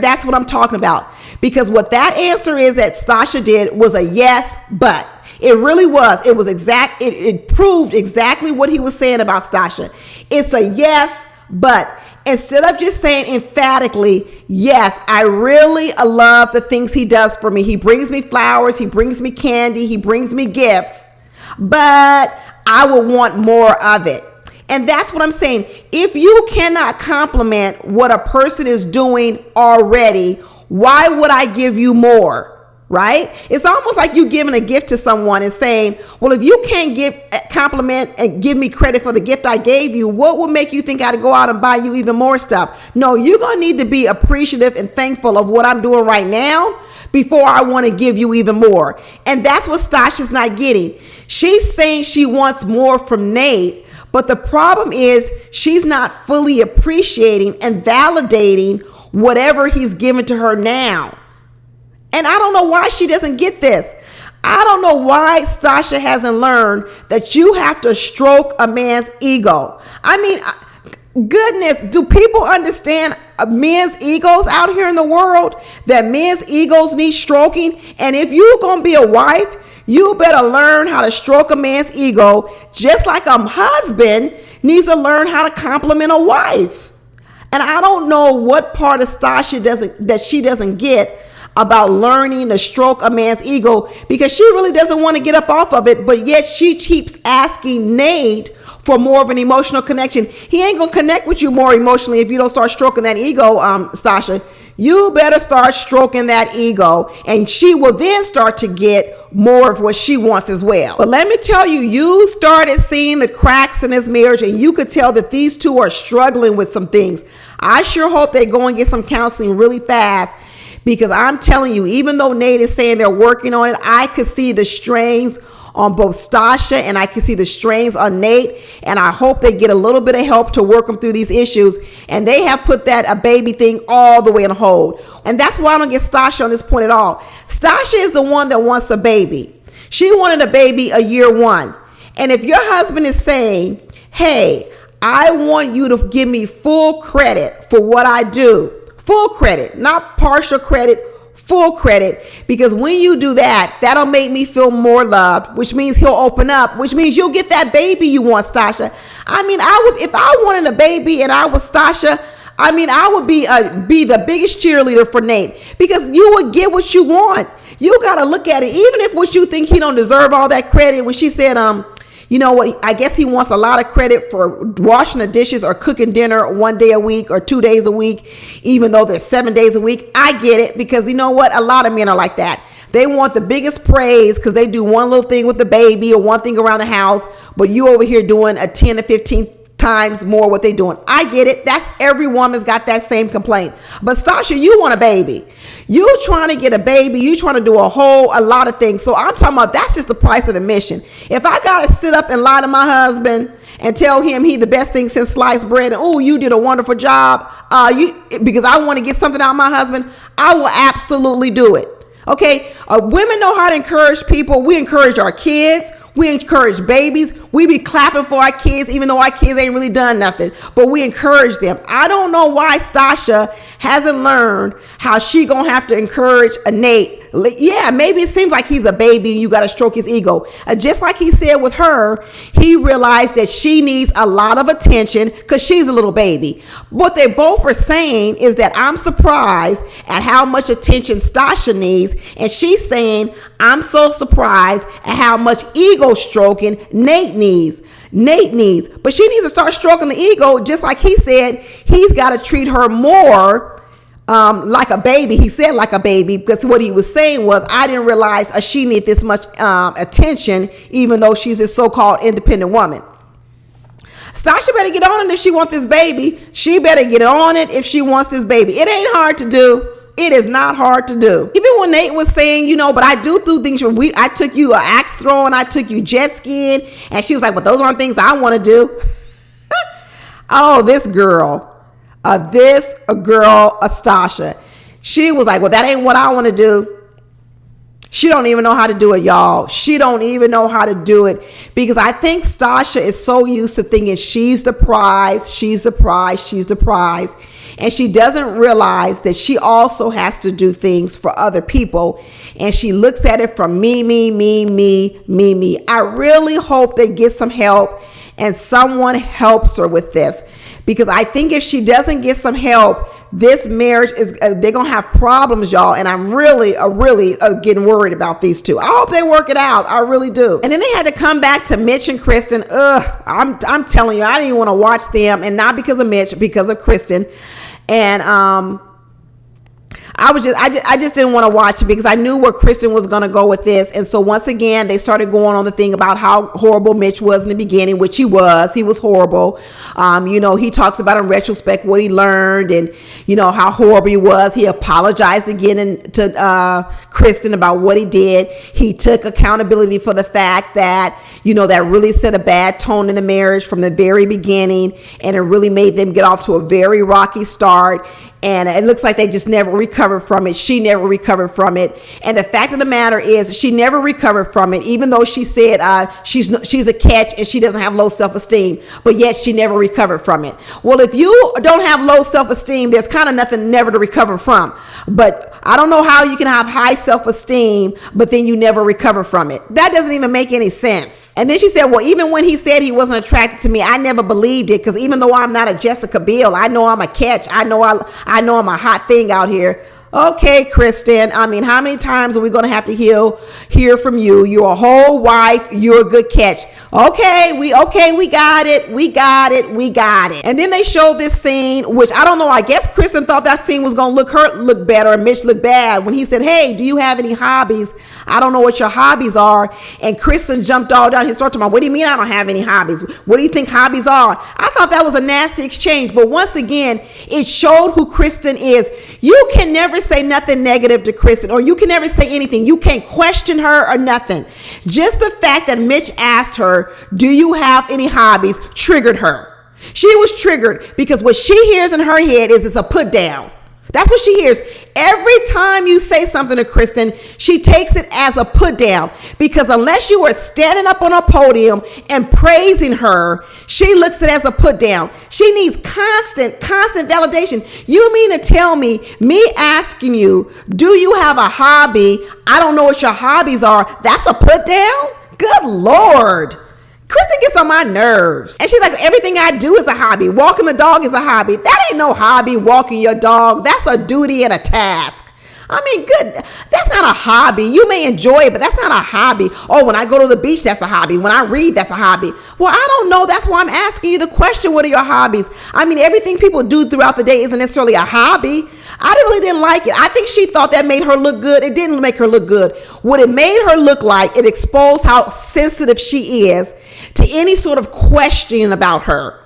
that's what I'm talking about. Because what that answer is that Stasha did was a yes, but. It really was. It was exact. It proved exactly what he was saying about Stasha. It's a yes, but. Instead of just saying emphatically, yes, I really love the things he does for me. He brings me flowers. He brings me candy. He brings me gifts. But I would want more of it. And that's what I'm saying. If you cannot compliment what a person is doing already, why would I give you more? Right? It's almost like you giving a gift to someone and saying, well, if you can't compliment and give me credit for the gift I gave you, what would make you think I'd go out and buy you even more stuff? No, you're going to need to be appreciative and thankful of what I'm doing right now before I want to give you even more. And that's what Stasha's not getting. She's saying she wants more from Nate, but the problem is she's not fully appreciating and validating whatever he's given to her now. And I don't know why she doesn't get this. I don't know why Stasha hasn't learned that you have to stroke a man's ego. I mean, goodness, do people understand men's egos out here in the world? That men's egos need stroking? And if you're going to be a wife, you better learn how to stroke a man's ego, just like a husband needs to learn how to compliment a wife. And I don't know what part of Stasha doesn't get about learning to stroke a man's ego, because she really doesn't want to get up off of it, but yet she keeps asking Nate for more of an emotional connection. He ain't gonna connect with you more emotionally if you don't start stroking that ego, Stasha. You better start stroking that ego, and she will then start to get more of what she wants as well. But let me tell you, you started seeing the cracks in this marriage, and you could tell that these two are struggling with some things. I sure hope they go and get some counseling really fast, because I'm telling you, even though Nate is saying they're working on it, I could see the strains on both Stasha and I can see the strains on Nate, and I hope they get a little bit of help to work them through these issues. And they have put that a baby thing all the way on hold, and that's why I don't get Stasha on this point at all. Stasha is the one that wants a baby. She wanted a baby a year one, and if your husband is saying, hey, I want you to give me full credit for what I do, full credit, not partial credit, full credit, because when you do that, that'll make me feel more loved, which means he'll open up, which means you'll get that baby you want, Stasha. I mean, if I wanted a baby and I was Stasha, I mean, I would be the biggest cheerleader for Nate, because you would get what you want. You got to look at it, even if what you think he don't deserve all that credit. When she said, you know what, I guess he wants a lot of credit for washing the dishes or cooking dinner 1 day a week or 2 days a week, even though there's 7 days a week. I get it, because you know what? A lot of men are like that. They want the biggest praise because they do one little thing with the baby or one thing around the house, but you over here doing a 10 to 15 times more what they doing. I get it. That's every woman's got that same complaint. But Stasha, you want a baby. You trying to get a baby. You trying to do a lot of things. So I'm talking about, that's just the price of admission. If I got to sit up and lie to my husband and tell him he the best thing since sliced bread, and oh, you did a wonderful job, because I want to get something out of my husband, I will absolutely do it. Okay, women know how to encourage people. We encourage our kids. We encourage babies. We be clapping for our kids, even though our kids ain't really done nothing, but we encourage them. I don't know why Stasha hasn't learned how she gonna have to encourage a Nate. Yeah, maybe it seems like he's a baby and you got to stroke his ego. Just like he said with her, he realized that she needs a lot of attention because she's a little baby. What they both are saying is that I'm surprised at how much attention Stasha needs, and she's saying I'm so surprised at how much ego stroking Nate needs. But she needs to start stroking the ego, just like he said. He's got to treat her more like a baby. He said like a baby, because what he was saying was, I didn't realize she needed this much attention, even though she's a so-called independent woman. Stasha better get on it if she wants this baby. She better get on it if she wants this baby. It ain't hard to do. It is not hard to do. Even when Nate was saying, but I do things. I took you axe throwing, I took you jet skiing, and she was like, but those aren't things I want to do. Oh, this girl, Stasha, she was like, well, that ain't what I want to do. She don't even know how to do it, y'all. She don't even know how to do it, because I think Stasha is so used to thinking she's the prize. And she doesn't realize that she also has to do things for other people. And she looks at it from me. I really hope they get some help and someone helps her with this, because I think if she doesn't get some help, this marriage they're going to have problems, y'all. And I'm really getting worried about these two. I hope they work it out. I really do. And then they had to come back to Mitch and Christian. I'm telling you, I didn't even want to watch them, and not because of Mitch, because of Christian. And I just didn't want to watch it, because I knew where Kristen was going to go with this. And so once again, they started going on the thing about how horrible Mitch was in the beginning, which he was horrible. He talks about in retrospect what he learned, and how horrible he was. He apologized again to Kristen about what he did. He took accountability for the fact that that really set a bad tone in the marriage from the very beginning, and it really made them get off to a very rocky start. And it looks like they just never recovered recovered from it. She never recovered from it. And the fact of the matter is she never recovered from it, even though she said she's a catch and she doesn't have low self-esteem, but yet she never recovered from it. Well, if you don't have low self-esteem, there's kind of nothing never to recover from. But I don't know how you can have high self-esteem, but then you never recover from it. That doesn't even make any sense. And then she said, well, even when he said he wasn't attracted to me, I never believed it, because even though I'm not a Jessica Biel, I know I'm a catch. I know I'm a hot thing out here. Okay, Kristen, I mean, how many times are we going to have to hear from you? You're a whole wife. You're a good catch. Okay, we got it. And then they showed this scene, which I don't know. I guess Kristen thought that scene was going to look better, and Mitch looked bad when he said, hey, do you have any hobbies? I don't know what your hobbies are. And Kristen jumped all down his throat to me. What do you mean I don't have any hobbies? What do you think hobbies are? I thought that was a nasty exchange. But once again, it showed who Kristen is. You can never say nothing negative to Kristen, or you can never say anything. You can't question her or nothing. Just the fact that Mitch asked her, do you have any hobbies, triggered her. She was triggered because what she hears in her head is it's a put down. That's what she hears. Every time you say something to Kristen, she takes it as a put down, because unless you are standing up on a podium and praising her, she looks at it as a put down. She needs constant validation. You mean to tell me asking you, do you have a hobby? I don't know what your hobbies are. That's a put down? Good Lord. Kristen gets on my nerves. And she's like, everything I do is a hobby. Walking the dog is a hobby. That ain't no hobby, walking your dog. That's a duty and a task. I mean, good. That's not a hobby. You may enjoy it, but that's not a hobby. Oh, when I go to the beach, that's a hobby. When I read, that's a hobby. Well, I don't know. That's why I'm asking you the question. What are your hobbies? I mean, everything people do throughout the day isn't necessarily a hobby. I really didn't like it. I think she thought that made her look good. It didn't make her look good. What it made her look like, it exposed how sensitive she is to any sort of questioning about her.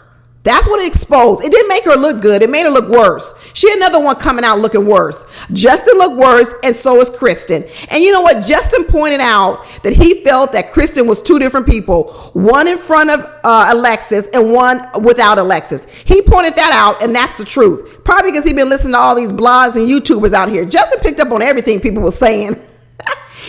That's what it exposed. It didn't make her look good. It made her look worse. She another one coming out looking worse. Justin looked worse, and so is Kristen. And you know what? Justin pointed out that he felt that Kristen was two different people, one in front of Alexis and one without Alexis. He pointed that out, and that's the truth. Probably because he's been listening to all these blogs and YouTubers out here. Justin picked up on everything people were saying.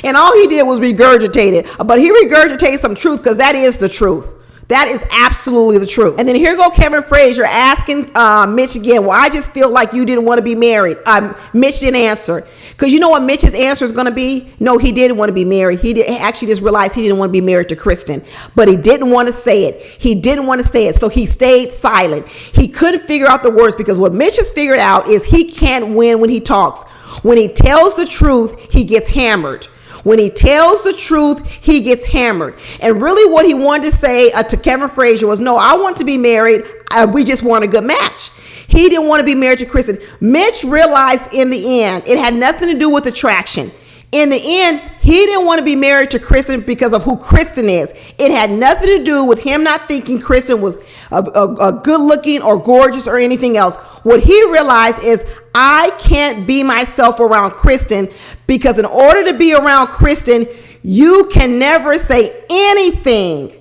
And all he did was regurgitate it. But he regurgitated some truth, because that is the truth. That is absolutely the truth. And then here go Kevin Frazier asking Mitch again, well, I just feel like you didn't want to be married. Mitch didn't answer. Because you know what Mitch's answer is going to be? No, he didn't want to be married. He actually just realized he didn't want to be married to Kristen. But he didn't want to say it. He didn't want to say it. So he stayed silent. He couldn't figure out the words, because what Mitch has figured out is he can't win when he talks. When he tells the truth, he gets hammered. When he tells the truth, he gets hammered. And really what he wanted to say to Kevin Frazier was, no, I want to be married. We just want a good match. He didn't want to be married to Kristen. Mitch realized in the end, it had nothing to do with attraction. In the end, he didn't want to be married to Kristen because of who Kristen is. It had nothing to do with him not thinking Kristen was a good looking or gorgeous or anything else. What he realized is, I can't be myself around Kristen, because in order to be around Kristen, you can never say anything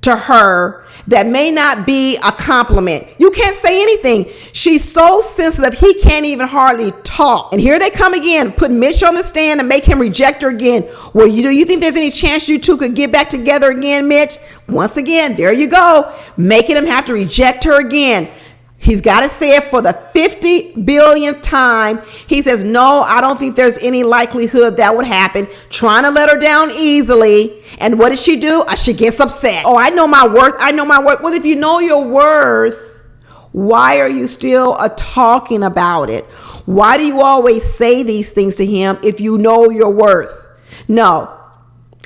to her that may not be a compliment. You can't say anything. She's so sensitive, he can't even hardly talk. And here they come again, put Mitch on the stand and make him reject her again. Well, do you think there's any chance you two could get back together again, Mitch? Once again, there you go, making him have to reject her again. He's got to say it for the 50 billionth time. He says, no, I don't think there's any likelihood that would happen. Trying to let her down easily. And what does she do? She gets upset. Oh, I know my worth. I know my worth. Well, if you know your worth, why are you still talking about it? Why do you always say these things to him if you know your worth? No.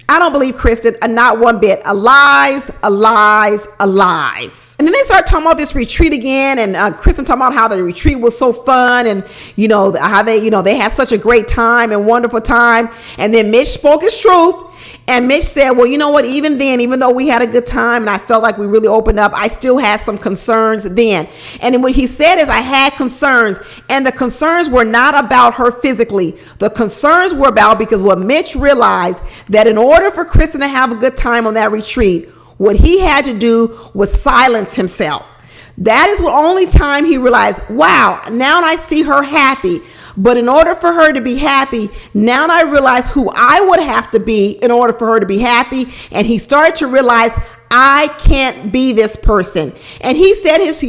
I don't believe Kristen, not one bit. A lies. And then they start talking about this retreat again, and Kristen talking about how the retreat was so fun, and how they had such a great time and wonderful time. And then Mitch spoke his truth. And Mitch said, well, you know what, even then, even though we had a good time and I felt like we really opened up, I still had some concerns then. And then what he said is, I had concerns, and the concerns were not about her physically. The concerns were about, because what Mitch realized, that in order for Kristen to have a good time on that retreat, what he had to do was silence himself. That is the only time he realized, wow, now I see her happy. But in order for her to be happy, now I realize who I would have to be in order for her to be happy. And he started to realize I can't be this person. And he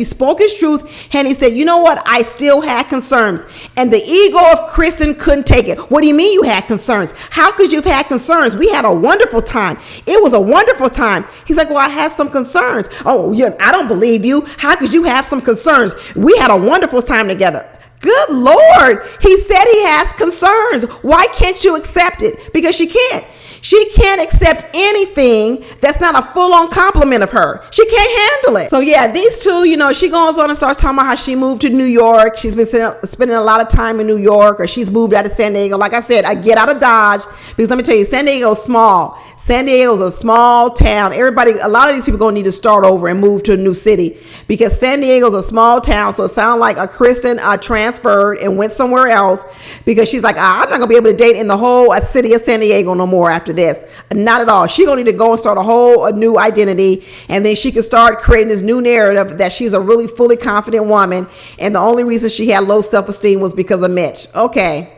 spoke his truth, and he said, you know what? I still had concerns. And the ego of Kristen couldn't take it. What do you mean you had concerns? How could you have had concerns? We had a wonderful time. It was a wonderful time. He's like, well, I had some concerns. Oh, yeah, I don't believe you. How could you have some concerns? We had a wonderful time together. Good Lord. He said he has concerns. Why can't you accept it? Because she can't. She can't accept anything that's not a full-on compliment of her. She can't handle it. So yeah, these two, she goes on and starts talking about how she moved to New York. She's been spending a lot of time in New York, or she's moved out of San Diego. Like I said, I get out of Dodge because let me tell you, San Diego's small. San Diego's a small town. A lot of these people gonna need to start over and move to a new city because San Diego's a small town. So it sounds like a Kristen transferred and went somewhere else because she's like, I'm not gonna be able to date in the whole city of San Diego no more after this. Not at all. She gonna need to go and start a new identity, and then she can start creating this new narrative that she's a really fully confident woman, and the only reason she had low self-esteem was because of Mitch. Okay.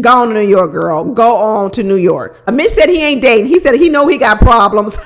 Go on to New York, girl. Go on to New York. Mitch said he ain't dating. He said he know he got problems.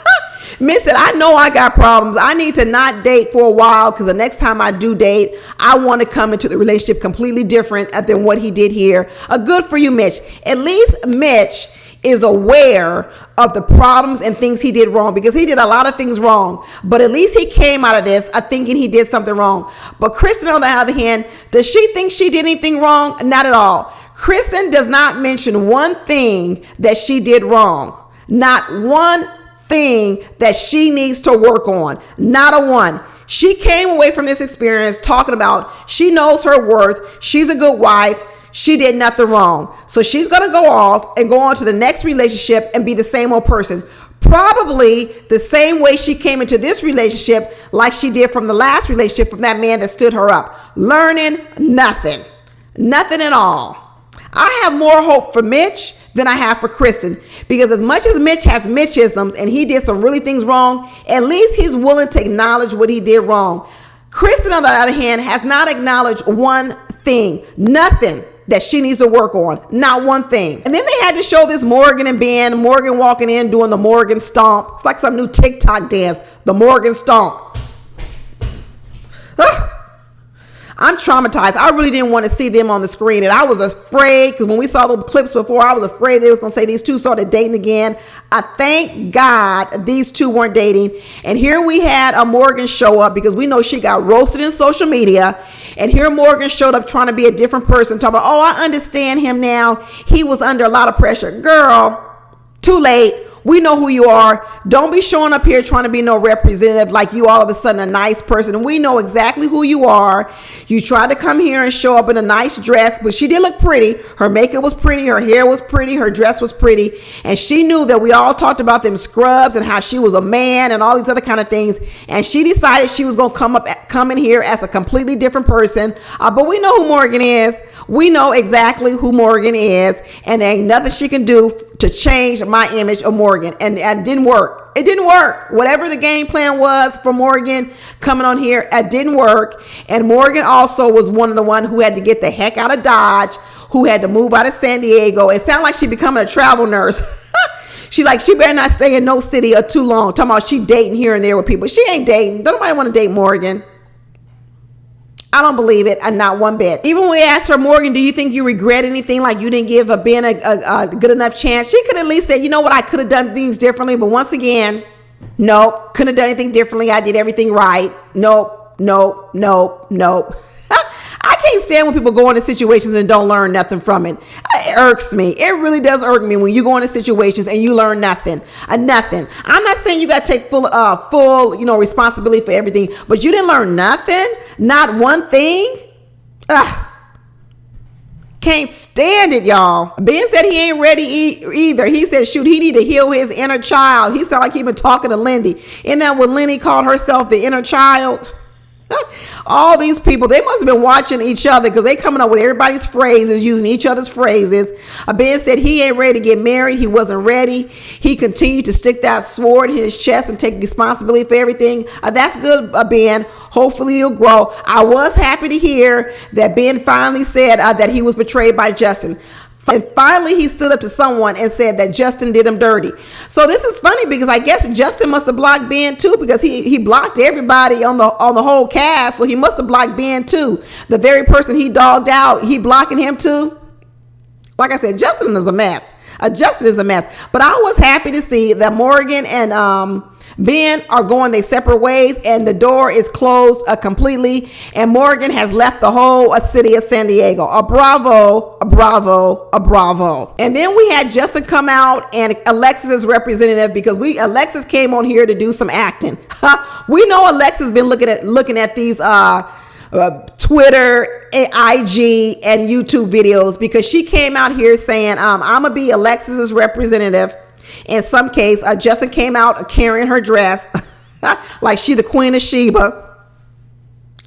Mitch said, I know I got problems. I need to not date for a while because the next time I do date, I want to come into the relationship completely different than what he did here. Good for you, Mitch. At least Mitch is aware of the problems and things he did wrong, because he did a lot of things wrong, but at least he came out of this thinking he did something wrong. But Kristen, on the other hand, does she think she did anything wrong? Not at all. Kristen does not mention one thing that she did wrong. Not one thing that she needs to work on. Not a one. She came away from this experience talking about she knows her worth. She's a good wife. She did nothing wrong. So she's going to go off and go on to the next relationship and be the same old person. Probably the same way she came into this relationship like she did from the last relationship from that man that stood her up. Learning nothing. Nothing at all. I have more hope for Mitch than I have for Kristen, because as much as Mitch has Mitchisms and he did some really things wrong, at least he's willing to acknowledge what he did wrong. Kristen, on the other hand, has not acknowledged one thing, nothing that she needs to work on, not one thing. And then they had to show this Morgan and Ben, Morgan walking in doing the Morgan stomp. It's like some new TikTok dance, the Morgan stomp. I'm traumatized. I really didn't want to see them on the screen, and I was afraid, because when we saw the clips before, I was afraid they was going to say these two started dating again. I thank God these two weren't dating. And here we had a Morgan show up, because we know she got roasted in social media, and here Morgan showed up trying to be a different person, talking about, oh, I understand him now. He was under a lot of pressure. Girl, too late. We know who you are. Don't be showing up here trying to be no representative like you all of a sudden a nice person. We know exactly who you are. You tried to come here and show up in a nice dress, but she did look pretty. Her makeup was pretty. Her hair was pretty. Her dress was pretty. And she knew that we all talked about them scrubs and how she was a man and all these other kind of things. And she decided she was going to come in here as a completely different person. But we know who Morgan is. We know exactly who Morgan is. And there ain't nothing she can do to change my image of Morgan. And it didn't work. It didn't work. Whatever the game plan was for Morgan coming on here, it didn't work. And Morgan also was one who had to get the heck out of Dodge, who had to move out of San Diego. It sounded like she becoming a travel nurse. She better not stay in no city or too long. Talking about she dating here and there with people. She ain't dating. Don't nobody want to date Morgan. I don't believe it, and not one bit. Even when we asked her, Morgan, do you think you regret anything, like you didn't give Ben a good enough chance? She could at least say, you know what, I could have done things differently. But once again, nope, couldn't have done anything differently. I did everything right. Nope. I can't stand when people go into situations and don't learn nothing from it. It irks me. It really does irk me when you go into situations and you learn nothing. Nothing. I'm not saying you got to take full responsibility for everything, but you didn't learn nothing. Not one thing. Ugh. Can't stand it, y'all. Ben said he ain't ready either. He said, shoot, he need to heal his inner child. He sounded like he been talking to Lindy. Isn't that what Lindy called herself, the inner child? All these people, they must have been watching each other because they coming up with everybody's phrases, using each other's phrases. Ben said he ain't ready to get married. He wasn't ready. He continued to stick that sword in his chest and take responsibility for everything. That's good, Ben. Hopefully you'll grow. I was happy to hear that Ben finally said that he was betrayed by Justin. And finally, he stood up to someone and said that Justin did him dirty. So this is funny because I guess Justin must have blocked Ben too, because he blocked everybody on the whole cast. So he must have blocked Ben too. The very person he dogged out, he blocking him too. Like I said, Justin is a mess. Justin is a mess. But I was happy to see that Morgan and Ben are going their separate ways, and the door is closed completely, and Morgan has left the whole city of San Diego. A bravo, a bravo, a bravo. And then we had Justin come out and Alexis's representative, because Alexis came on here to do some acting. We know Alexis been looking at these Twitter, IG, and YouTube videos, because she came out here saying, I'm gonna be Alexis's representative. In some case, Justin came out carrying her dress like she the Queen of Sheba.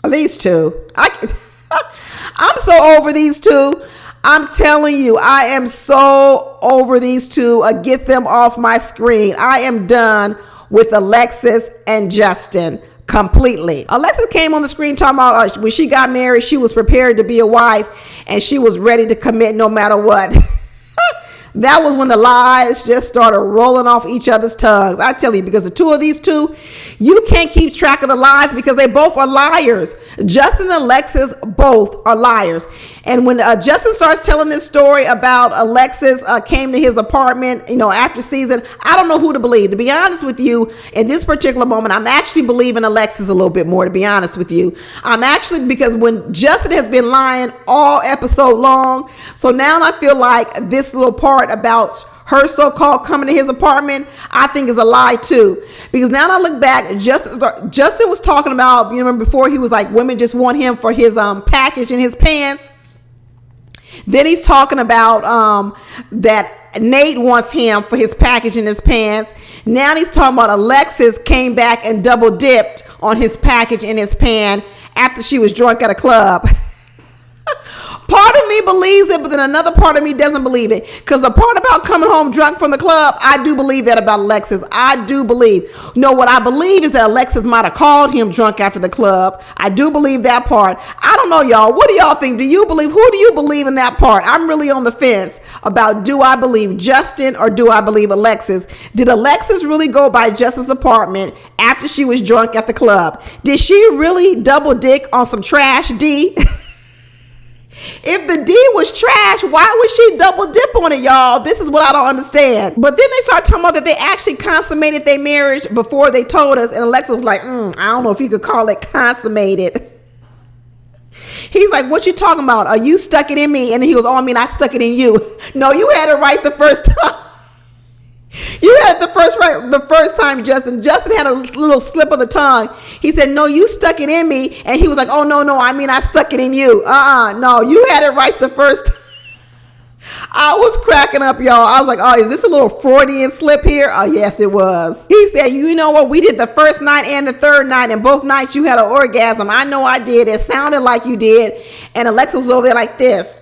These two, I'm so over these two. I'm telling you, I am so over these two. Get them off my screen. I am done with Alexis and Justin completely. Alexis came on the screen talking about when she got married, she was prepared to be a wife and she was ready to commit no matter what. That was when the lies just started rolling off each other's tongues. I tell you, because the two of these two, you can't keep track of the lies because they both are liars. Justin and Alexis both are liars. And when Justin starts telling this story about Alexis came to his apartment, after season, I don't know who to believe. To be honest with you, in this particular moment, I'm actually believing Alexis a little bit more, to be honest with you. Because when Justin has been lying all episode long, so now I feel like this little part about her so-called coming to his apartment, I think is a lie too. Because now I look back, Justin was talking about, remember before he was like, women just want him for his package in his pants. Then he's talking about that Nate wants him for his package in his pants. Now he's talking about Alexis came back and double dipped on his package in his pan after she was drunk at a club. Part of me believes it, but then another part of me doesn't believe it. Because the part about coming home drunk from the club, I do believe that about Alexis. I do believe. What I believe is that Alexis might have called him drunk after the club. I do believe that part. I don't know, y'all. What do y'all think? Who do you believe in that part? I'm really on the fence about, do I believe Justin or do I believe Alexis? Did Alexis really go by Justin's apartment after she was drunk at the club? Did she really double dick on some trash D? If the D was trash, why would she double dip on it, y'all? This is what I don't understand. But then they start talking about that they actually consummated their marriage before they told us. And Alexa was like, I don't know if you could call it consummated. He's like, what you talking about? You stuck it in me. And then he goes, I stuck it in you. No, you had it right the first time. You had the first time, Justin. Justin had a little slip of the tongue. He said, no, you stuck it in me. And he was like, oh, no, I stuck it in you. No, you had it right the first time. I was cracking up, y'all. I was like, oh, is this a little Freudian slip here? Oh, yes, it was. He said, you know what? We did the first night and the third night, and both nights you had an orgasm. I know I did. It sounded like you did. And Alexa was over there like this.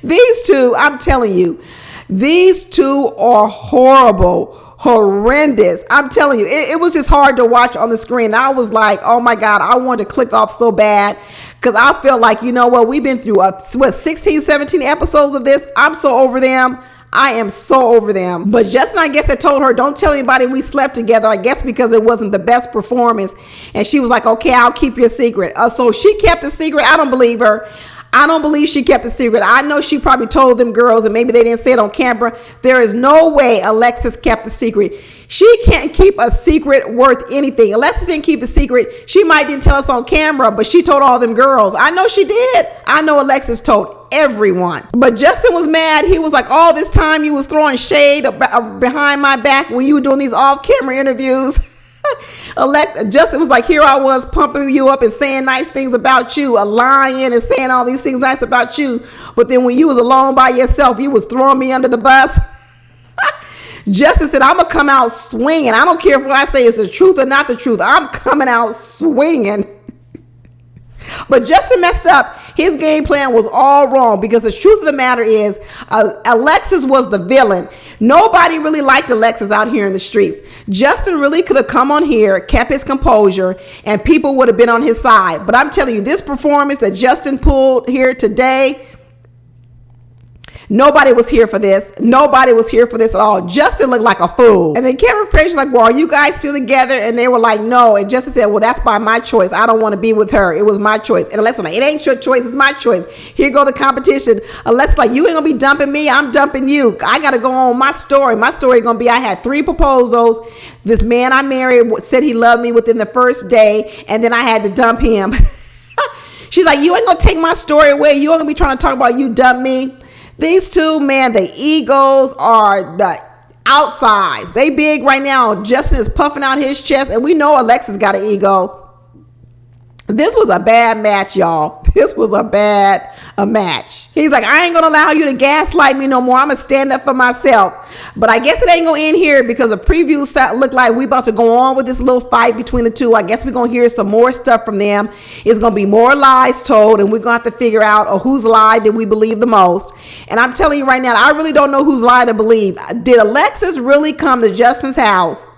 These two, I'm telling you, these two are horrible, horrendous. I'm telling you, it was just hard to watch on the screen. I was like, oh my God, I wanted to click off so bad because I felt like, we've been through 16, 17 episodes of this. I'm so over them. I am so over them. But Justin, I guess, I told her, don't tell anybody we slept together. I guess because it wasn't the best performance. And she was like, okay, I'll keep your secret. So she kept the secret. I don't believe her. I don't believe she kept the secret. I know she probably told them girls and maybe they didn't say it on camera. There is no way Alexis kept the secret. She can't keep a secret worth anything. Alexis didn't keep the secret. She might didn't tell us on camera, but she told all them girls. I know she did. I know Alexis told everyone. But Justin was mad. He was like, all this time you was throwing shade behind my back when you were doing these off-camera interviews. Justin was like, here I was pumping you up and saying nice things about you, lying and saying all these things nice about you. But then when you was alone by yourself, you was throwing me under the bus. Justin said, I'm going to come out swinging. I don't care if what I say is the truth or not the truth. I'm coming out swinging. But Justin messed up. His game plan was all wrong because the truth of the matter is Alexis was the villain. Nobody really liked Alexis out here in the streets. Justin really could have come on here, kept his composure, and people would have been on his side. But I'm telling you, this performance that Justin pulled here today, nobody was here for this. Nobody was here for this at all. Justin looked like a fool. And then Kevin Frazier was like, well, are you guys still together? And they were like, no. And Justin said, well, that's by my choice. I don't want to be with her. It was my choice. And Alexis like, it ain't your choice. It's my choice. Here go the competition. Alexis like, you ain't going to be dumping me. I'm dumping you. I got to go on my story. My story going to be, I had 3 proposals. This man I married said he loved me within the first day. And then I had to dump him. She's like, you ain't going to take my story away. You ain't going to be trying to talk about you dump me. These two, man, the egos are the outsides. They big right now. Justin is puffing out his chest, and we know Alexis got an ego. This was a bad match, y'all. This was a bad match. He's like, I ain't going to allow you to gaslight me no more. I'm going to stand up for myself. But I guess it ain't going to end here because the previews look like we about to go on with this little fight between the two. I guess we're going to hear some more stuff from them. It's going to be more lies told, and we're going to have to figure out whose lie did we believe the most. And I'm telling you right now, I really don't know whose lie to believe. Did Alexis really come to Justin's house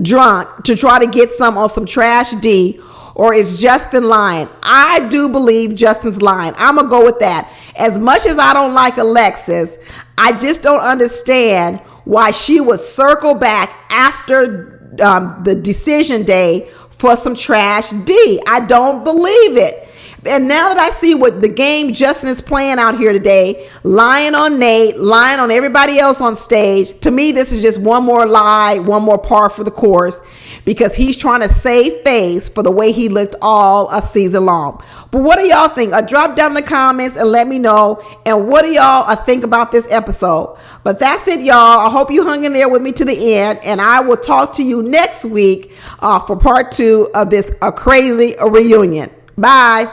drunk to try to get some on some trash D? Or is Justin lying? I do believe Justin's lying. I'm going to go with that. As much as I don't like Alexis, I just don't understand why she would circle back after the decision day for some trash D. I don't believe it. And now that I see what the game Justin is playing out here today, lying on Nate, lying on everybody else on stage, to me, this is just one more lie, one more par for the course, because he's trying to save face for the way he looked all a season long. But what do y'all think? Drop down in the comments and let me know. And what do y'all think about this episode? But that's it, y'all. I hope you hung in there with me to the end. And I will talk to you next week for part 2 of this crazy reunion. Bye.